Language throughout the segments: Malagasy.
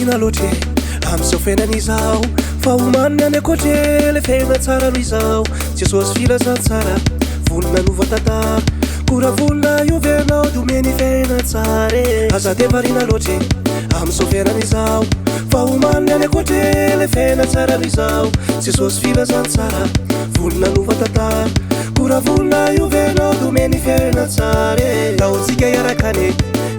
marina loatre am'izao fiainan'izao fa omanina any akoatre le fiaina tsara noho izao tsy sosy filazana tsara vonona nova tantara kora vonona iovy anao de omeny fiaina tsara aza de marina loatre am'izao fiainan'izao fa omanina any akoatre le fiaina tsara noho izao tsy sosy filazana tsara vonona nova tantara kora vonona iovy anao de omeny fiaina tsara taotsika iarakane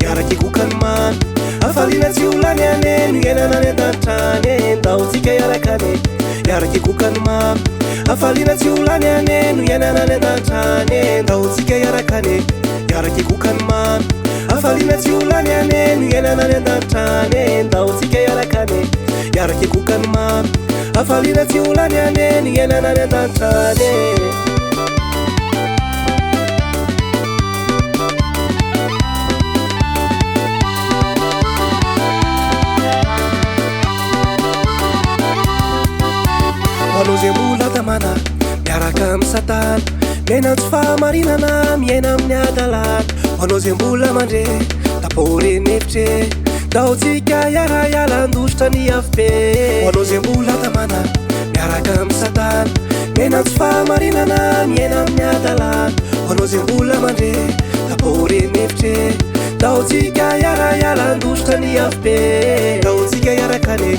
iaraky kokany mana afalina tsy olany ane no iainana any an-danitrany taotsika iarakane iaraky kokany mana afalina tsy olany ane no iainana any an-danitrany taotsika iarakane iaraky kokany mana afalina tsy olany ane no iainana any an-danitrany taotsika iarakane iaraky kokany mana afalina tsy olany ane no iainana any an-danitrany hoanao zay mbola tamana miaraka amin'ny satana menantsy fahamarinana miaina amin'ny adalana hoanao zay mbola mandre taporen'hevitra taotsika iala-ialandositra ny afibe hoanao zay mbola tamana miaraka amin'ny satana menantsy fahamarinana miaina amin'ny adalana hoanao zay mbola mandre taporen'hevitra taotsika iala-ialandositra ny afibe taotsika iarakane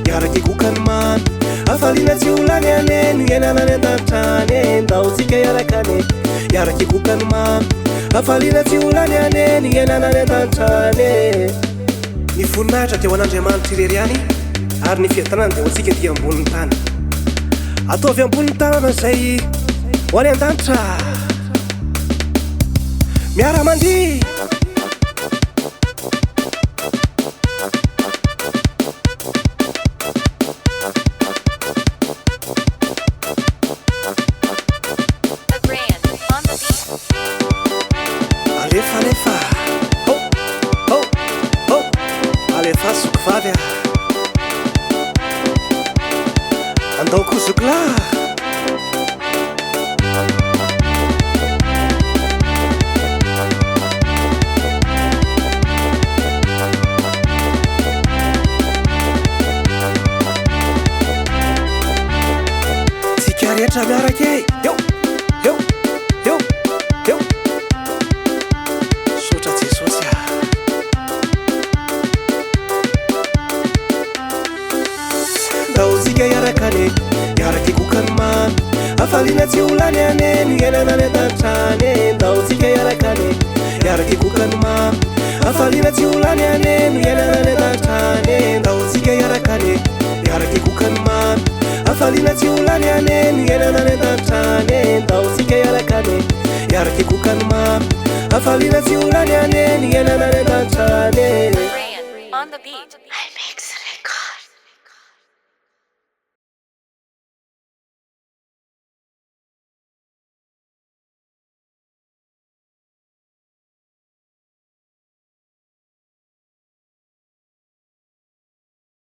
iaraky kokany mana afalina tsy olany ane no iainana any an-danitrany taotsika iarakane iaraky kokany mana afalina tsy olany ane no iainana any an-danitrany ny voninahitra dia ho an'Andriamanitra irery any ary ny fiatanana dia ho antsika dia ambonin'ny tany ataovy ambonin'ny tanana zay ho any an-danitra miara-mandihy andao kozokla tsika rehetra miarake eo eo eo eo sotra jesosy taotsika iarakane iaraky kokany mana afalina tsy olany ane no iainana any an-danitrany taotsika iarakane iaraky kokany mana afalina tsy olany ane no iainana any an-danitrany taotsika iarakane iaraky kokany mana afalina tsy olany ane no iainana any an-danitrany taotsika iarakane iaraky kokany mana afalina tsy olany ane no iainana any an-danitrany On the beat.